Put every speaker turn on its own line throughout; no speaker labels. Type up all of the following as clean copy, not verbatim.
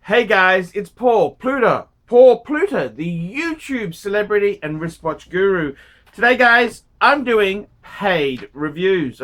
Hey guys, it's Paul Pluta, the YouTube celebrity and wristwatch guru. Today guys, I'm doing paid reviews.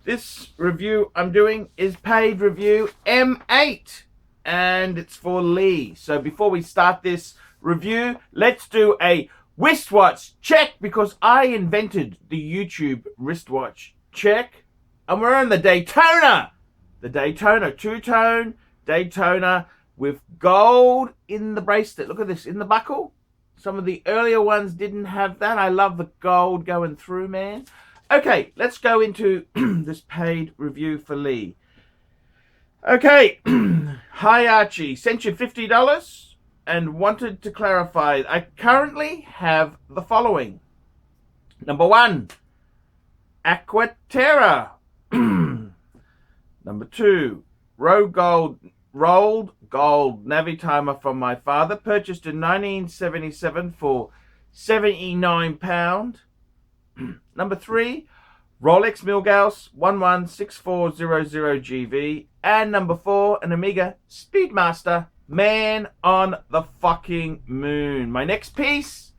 This review I'm doing is paid review M8 and it's for Lee. So before we start this review, let's do a wristwatch check because I invented the YouTube wristwatch check and we're on the Daytona. The Daytona, two-tone Daytona with gold in the bracelet. Look at this, in the buckle. Some of the earlier ones didn't have that. I love the gold going through, man. Okay, let's go into this paid review for Lee. Okay, hi Archie, sent you $50 and wanted to clarify. I currently have the following. Number 1, Aquaterra. Number 2, rolled gold Navitimer from my father, purchased in 1977 for £79. Number 3, Rolex Milgauss 116400GV. And number 4, an Omega Speedmaster, man on the fucking moon. My next piece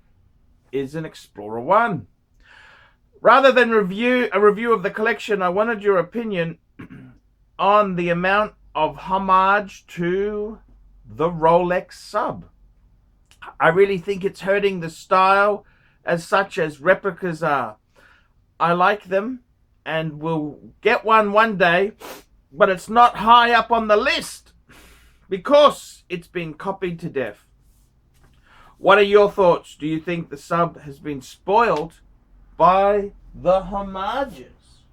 is an Explorer 1. Rather than a review of the collection, I wanted your opinion on the amount of homage to the Rolex sub. I really think it's hurting the style as such as replicas are. I like them and will get one day, but it's not high up on the list because it's been copied to death. What are your thoughts? Do you think the sub has been spoiled by the homages?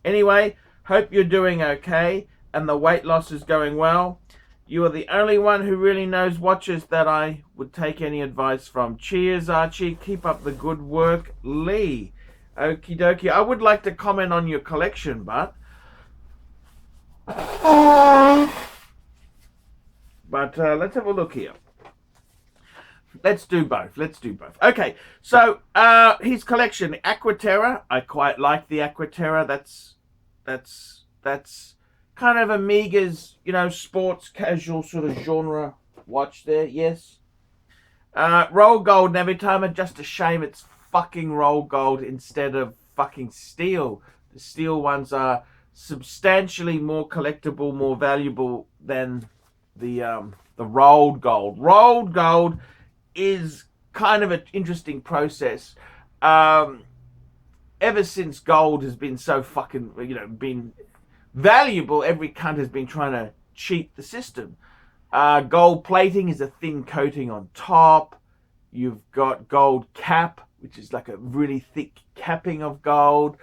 Anyway, hope you're doing okay and the weight loss is going well. You are the only one who really knows watches that I would take any advice from. Cheers, Archie. Keep up the good work, Lee. Okie dokie. I would like to comment on your collection, but let's have a look here. Let's do both. Okay, so his collection, Aquaterra. I quite like the Aquaterra. That's kind of Omega's, sports casual sort of genre watch there. Yes. Roll gold Navitimer. Just a shame it's fucking roll gold instead of fucking steel. The steel ones are substantially more collectible, more valuable than the rolled gold. Rolled gold is kind of an interesting process. Ever since gold has been so fucking, been valuable, every cunt has been trying to cheat the system. Gold plating is a thin coating on top. You've got gold cap, which is like a really thick capping of gold.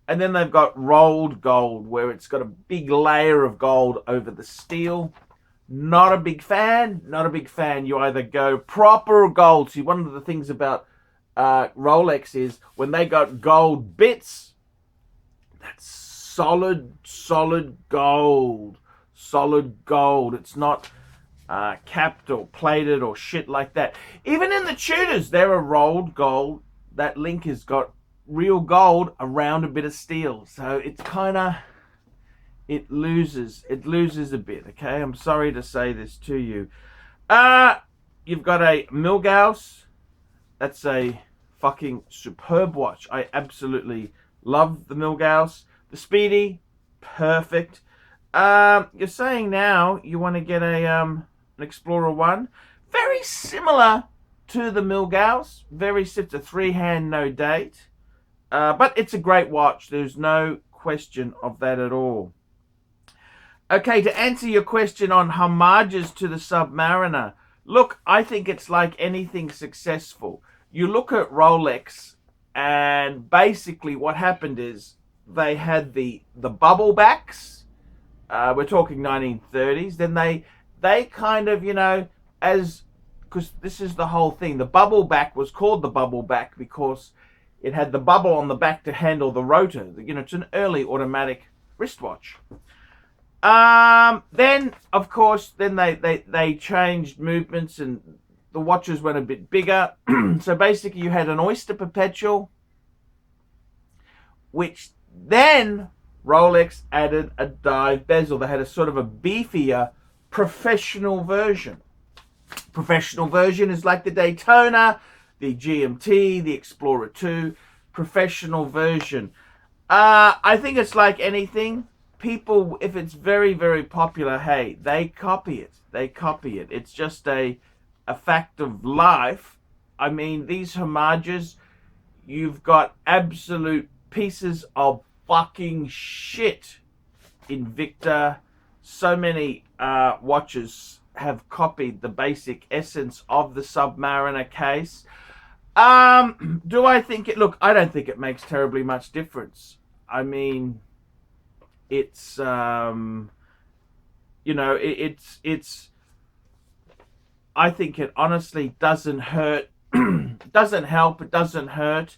And then they've got rolled gold, where it's got a big layer of gold over the steel. Not a big fan. You either go proper gold. See, one of the things about Rolex is when they got gold bits, that's solid gold. It's not capped or plated or shit like that. Even in the Tudors, they're a rolled gold. That link has got real gold around a bit of steel. So it's kind of, it loses a bit. Okay, I'm sorry to say this to you. You've got a Milgauss. That's a fucking superb watch. I absolutely love the Milgauss. The Speedy, perfect. You're saying now you want to get an Explorer 1. Very similar to the Milgauss. It's a 3-hand, no date. But it's a great watch. There's no question of that at all. Okay, to answer your question on homages to the Submariner. Look, I think it's like anything successful. You look at Rolex, and basically what happened is they had the bubble backs. We're talking 1930s. Then they kind of, because this is the whole thing. The bubble back was called the bubble back because it had the bubble on the back to handle the rotor. It's an early automatic wristwatch. Then, of course, they changed movements and the watches went a bit bigger. So basically you had an Oyster Perpetual, which then Rolex added a dive bezel. They had a sort of a beefier professional version. Professional version is like the Daytona, the GMT, the Explorer 2. Professional version. I think it's like anything. People, if it's very, very popular, hey, they copy it. They copy it. It's just a fact of life. I mean, these homages, you've got absolute pieces of fucking shit. Invicta, so many watches have copied the basic essence of the Submariner case. Do I think it... Look, I don't think it makes terribly much difference. I mean, it's, you know, it's, I think it honestly doesn't hurt. Doesn't help, it doesn't hurt.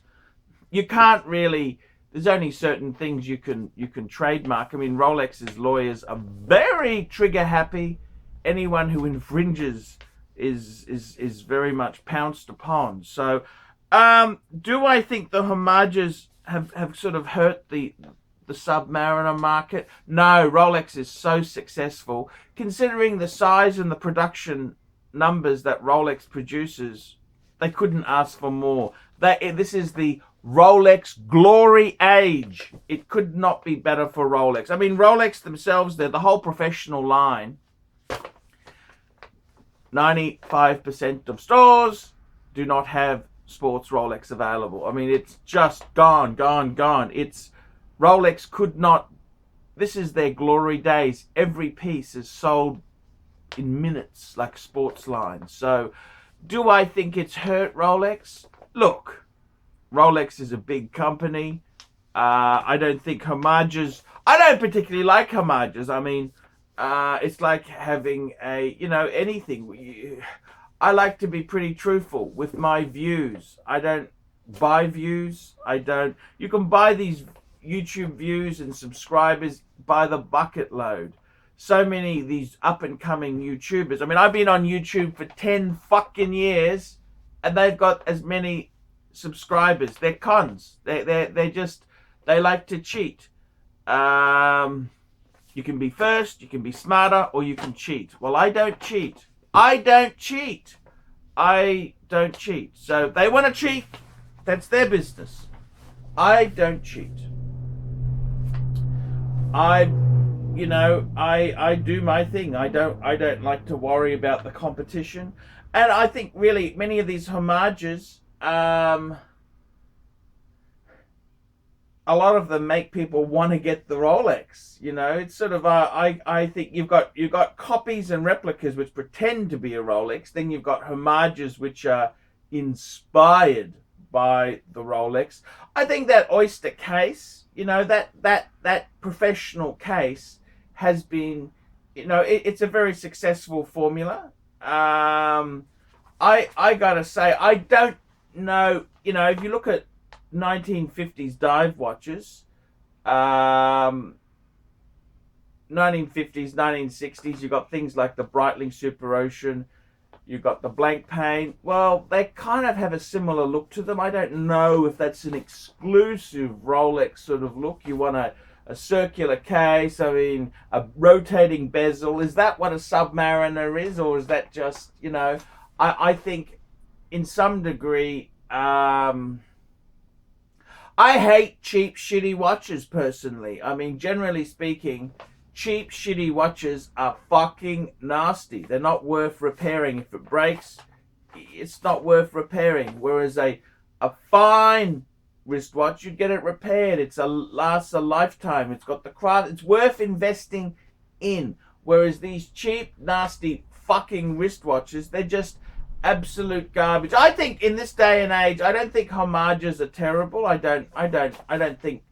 You can't really... There's only certain things you can trademark. I mean, Rolex's lawyers are very trigger happy. Anyone who infringes is very much pounced upon. So, do I think the homages have sort of hurt the Submariner market? No, Rolex is so successful. Considering the size and the production numbers that Rolex produces, they couldn't ask for more. This is the Rolex glory age. It could not be better for Rolex. I mean, Rolex themselves, they're the whole professional line. 95% of stores do not have sports Rolex available. I mean, it's just gone. It's Rolex could not... This is their glory days. Every piece is sold in minutes like sports lines. So, do I think it's hurt Rolex? Look, Rolex is a big company. I don't think homages... I don't particularly like homages. I mean, it's like having a, you know, anything. I like to be pretty truthful with my views. I don't buy views. You can buy these YouTube views and subscribers by the bucket load. So many of these up and coming YouTubers. I mean, I've been on YouTube for 10 fucking years and they've got as many subscribers. They're cons. They like to cheat. You can be first, you can be smarter, or you can cheat. Well, I don't cheat. I don't cheat. So they want to cheat, that's their business. I don't cheat. I do my thing. I don't like to worry about the competition. And I think really many of these homages, a lot of them make people want to get the Rolex. You know, it's sort of I think you've got copies and replicas which pretend to be a Rolex. Then you've got homages which are inspired by the Rolex. I think that Oyster case, you know, that professional case has been, you know, it's a very successful formula. I gotta say, I don't know, you know, if you look at 1950s dive watches, 1950s, 1960s, you've got things like the Breitling Super Ocean, you've got the blank pane. Well, they kind of have a similar look to them. I don't know if that's an exclusive Rolex sort of look. You want a circular case, I mean, a rotating bezel. Is that what a Submariner is, or is that just, you know, I think in some degree, I hate cheap, shitty watches, personally. I mean, generally speaking, cheap, shitty watches are fucking nasty. They're not worth repairing. If it breaks, it's not worth repairing. Whereas a fine wristwatch, you get it repaired. Lasts a lifetime. It's got the craft. It's worth investing in. Whereas these cheap, nasty fucking wristwatches, they're just absolute garbage. I think in this day and age, I don't think homages are terrible. I don't think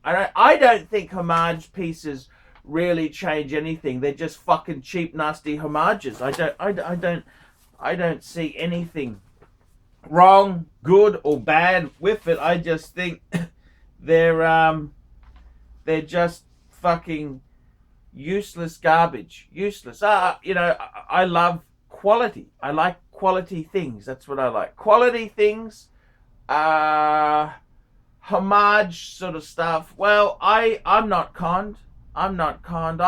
homage pieces really change anything. They're just fucking cheap, nasty homages. I don't see anything wrong, good or bad with it. I just think they're just fucking useless garbage. Useless. You know, I love quality. I like quality things. That's what I like. Quality things. Homage sort of stuff. Well, I'm not conned. I'm not conned.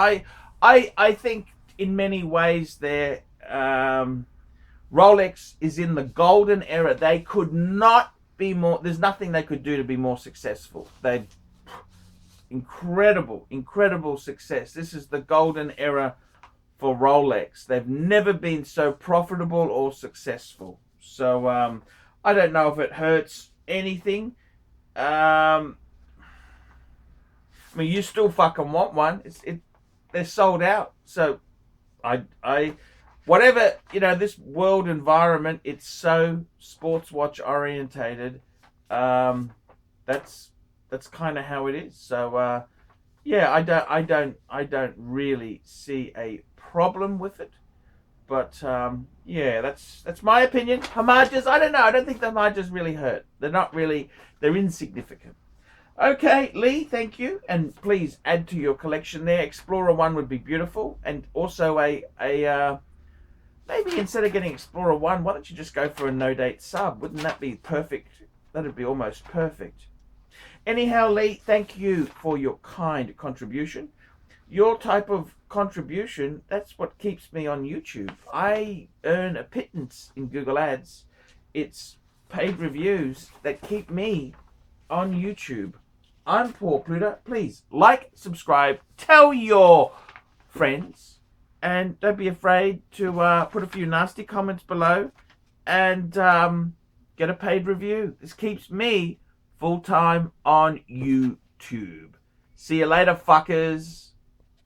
I think in many ways there, Rolex is in the golden era. They could not be more. There's nothing they could do to be more successful. They incredible success. This is the golden era for Rolex. They've never been so profitable or successful. So I don't know if it hurts anything. I mean, you still fucking want one. They're sold out. So I whatever, this world environment, it's so sports watch orientated. That's kind of how it is. So yeah, I don't really see a problem with it. But yeah, that's my opinion. Homages, I don't know. I don't think the homages really hurt. They're insignificant. Okay, Lee, thank you, and please add to your collection there. Explorer 1 would be beautiful, and also a maybe instead of getting Explorer 1, why don't you just go for a no-date sub? Wouldn't that be perfect? That'd be almost perfect. Anyhow, Lee, thank you for your kind contribution. Your type of contribution, that's what keeps me on YouTube. I earn a pittance in Google Ads. It's paid reviews that keep me on YouTube. I'm poor Pluta. Please like, subscribe, tell your friends, and don't be afraid to put a few nasty comments below and get a paid review. This keeps me full-time on YouTube. See you later, fuckers.